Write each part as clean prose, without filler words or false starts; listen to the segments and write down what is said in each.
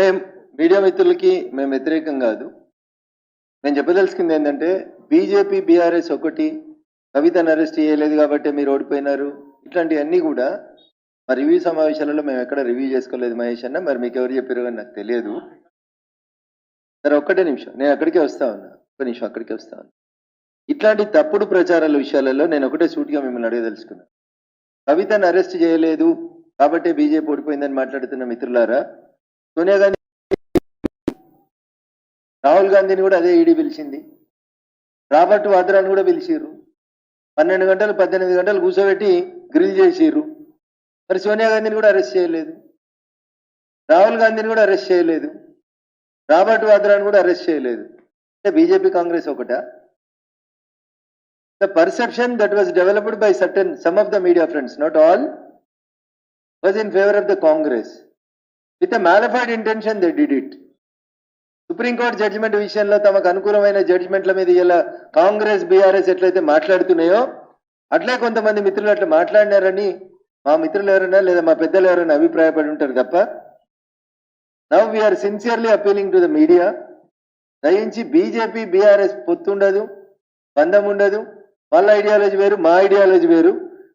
మేము మీడియా మిత్రులకి మేము వ్యతిరేకం కాదు. నేను చెప్పదలుచుకుంది ఏంటంటే బీజేపీ బీఆర్ఎస్ ఒకటి, కవితను అరెస్ట్ చేయలేదు కాబట్టి మీరు ఓడిపోయినారు, ఇట్లాంటివన్నీ కూడా మా రివ్యూ సమావేశాలలో మేము ఎక్కడ రివ్యూ చేసుకోలేదు మహేష్ అన్న. మరి మీకు ఎవరు చెప్పారు అని నాకు తెలియదు. సరే ఒక్కటే నిమిషం, నేను అక్కడికే వస్తా ఉన్నా, ఒక్క నిమిషం అక్కడికే వస్తా ఉన్నా. ఇట్లాంటి తప్పుడు ప్రచారాల విషయాలలో నేను ఒకటే సూటిగా మిమ్మల్ని అడగదలుచుకున్నాను. కవితను అరెస్ట్ చేయలేదు కాబట్టి బీజేపీ ఓడిపోయిందని మాట్లాడుతున్న మిత్రులారా, సోనియా గాంధీ, రాహుల్ గాంధీని కూడా అదే ఈడీ పిలిచింది, రాబర్ట్ వాద్రాని కూడా పిలిచిర్రు, 12 గంటలు 18 గంటలు కూర్చోబెట్టి గ్రిల్ చేసిర్రు. మరి సోనియా గాంధీని కూడా అరెస్ట్ చేయలేదు, రాహుల్ గాంధీని కూడా అరెస్ట్ చేయలేదు, రాబర్ట్ వాద్రాని కూడా అరెస్ట్ చేయలేదు. అంటే బీజేపీ కాంగ్రెస్ ఒకటా? The perception that was developed by some of the media friends, not all, was in favor of the Congress. With a malified intention they did it. Supreme court judgement విషయంలో తమకు అనుకూలమైన జడ్జిమెంట్ల మీద ఇలా Congress BRS ఎట్లయితే మాట్లాడుతున్నాయో అట్లే కొంతమంది మిత్రులు అట్లా మాట్లాడినారని మా మిత్రులు ఎవరైనా లేదా మా పెద్దలు ఎవరైనా అభిప్రాయపడి ఉంటారు తప్ప. Now we are sincerely appealing to the media, దయించి బీజేపీ బీఆర్ఎస్ పొత్తుండదు, బంధం ఉండదు, వాళ్ళ ఐడియాలజీ వేరు, మా ఐడియాలజీ వేరు.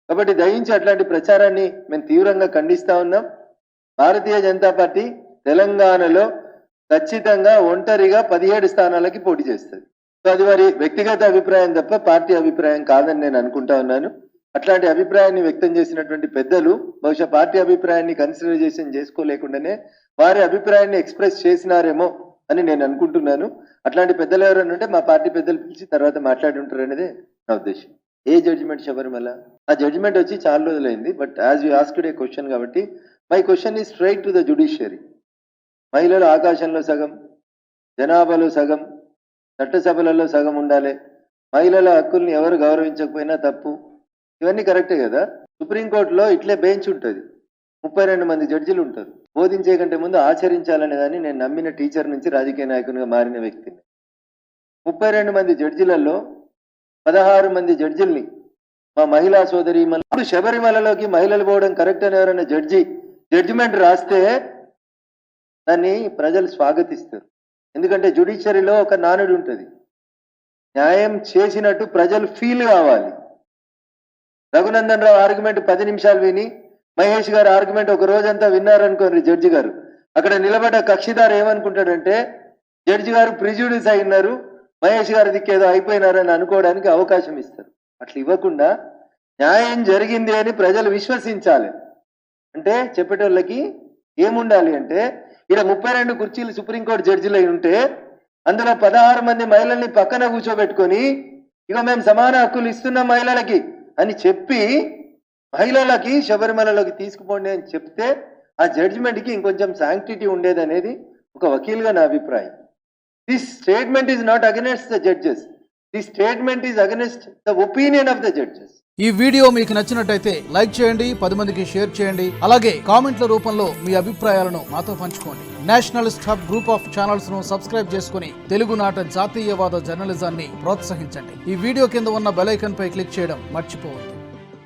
కాబట్టి దయించి అట్లాంటి ప్రచారాన్ని మేము తీవ్రంగా ఖండిస్తా ఉన్నాం. భారతీయ జనతా పార్టీ తెలంగాణలో ఖచ్చితంగా ఒంటరిగా 17 స్థానాలకి పోటీ చేస్తుంది. సో అది వారి వ్యక్తిగత అభిప్రాయం తప్ప పార్టీ అభిప్రాయం కాదని నేను అనుకుంటా ఉన్నాను. అట్లాంటి అభిప్రాయాన్ని వ్యక్తం చేసినటువంటి పెద్దలు బహుశా పార్టీ అభిప్రాయాన్ని కన్సిడరేషన్ చేసుకోలేకుండానే వారి అభిప్రాయాన్ని ఎక్స్ప్రెస్ చేసినారేమో అని నేను అనుకుంటున్నాను. అట్లాంటి పెద్దలు ఎవరైనా ఉంటే మా పార్టీ పెద్దలు పిలిచి తర్వాత మాట్లాడి ఉంటారు అనేది నా ఉద్దేశం. ఏ జడ్జిమెంట్ శబరిమల? ఆ జడ్జిమెంట్ వచ్చి చాలా రోజులైంది. But as you asked a question కాబట్టి my question is straight to the judiciary. మహిళలు ఆకాశంలో సగం, జనాభాలో సగం, చట్టసభలలో సగం ఉండాలి, మహిళల హక్కుల్ని ఎవరు గౌరవించకపోయినా తప్పు, ఇవన్నీ కరెక్టే కదా. సుప్రీంకోర్టులో ఇట్లే బెంచ్ ఉంటుంది, 32 మంది జడ్జిలు ఉంటారు. బోధించే కంటే ముందు ఆచరించాలని కానీ నేను నమ్మిన టీచర్ నుంచి రాజకీయ నాయకునిగా మారిన వ్యక్తిని. 32 మంది జడ్జిలలో 16 మంది జడ్జిల్ని మా మహిళా సోదరి ఇప్పుడు శబరిమలలోకి మహిళలు పోవడం కరెక్ట్ అని ఎవరైనా జడ్జిమెంట్ రాస్తే దాన్ని ప్రజలు స్వాగతిస్తారు. ఎందుకంటే జ్యుడిషియరీలో ఒక నానుడి ఉంటుంది, న్యాయం చేసినట్టు ప్రజలు ఫీల్ కావాలి. రఘునందన్ రావు ఆర్గ్యుమెంట్ 10 నిమిషాలు విని మహేష్ గారు ఆర్గ్యుమెంట్ ఒక రోజంతా విన్నారనుకోండి, జడ్జి గారు అక్కడ నిలబడ్డ కక్షిదారు ఏమనుకుంటాడంటే జడ్జి గారు ప్రిజుడిస్ అయినారు, మహేష్ గారి దిక్కేదో అయిపోయినారని అనుకోవడానికి అవకాశం ఇస్తారు. అట్లా ఇవ్వకుండా న్యాయం జరిగింది అని ప్రజలు విశ్వసించాలి. అంటే చెప్పేటోళ్ళకి ఏముండాలి అంటే ఇక్కడ 32 కుర్చీలు సుప్రీంకోర్టు జడ్జిలు అయి ఉంటే అందులో 16 మంది మహిళల్ని పక్కన కూర్చోబెట్టుకొని ఇక మేము సమాన హక్కులు ఇస్తున్నాం మహిళలకి అని చెప్పి మహిళలకి శబరిమలలోకి తీసుకుపోండి అని చెప్తే ఆ జడ్జిమెంట్కి ఇంకొంచెం శాంక్టిటీ ఉండేది అనేది ఒక వకీల్గా నా అభిప్రాయం. This statement is not against the judges, this statement is against the opinion of the judges. ఈ వీడియో మీకు నచ్చినట్టయితే లైక్ చేయండి, 10 మందికి షేర్ చేయండి. అలాగే కామెంట్ల రూపంలో మీ అభిప్రాయాలను మాతో పంచుకోండి. Nationalist hub group of channels ను సబ్స్క్రైబ్ చేసుకుని తెలుగునాట జాతీయవాద జర్నలిజాన్ని ప్రోత్సహించండి. ఈ వీడియో కింద ఉన్న బెల్ ఐకాన్ పై క్లిక్ చేయడం మర్చిపోవద్దు.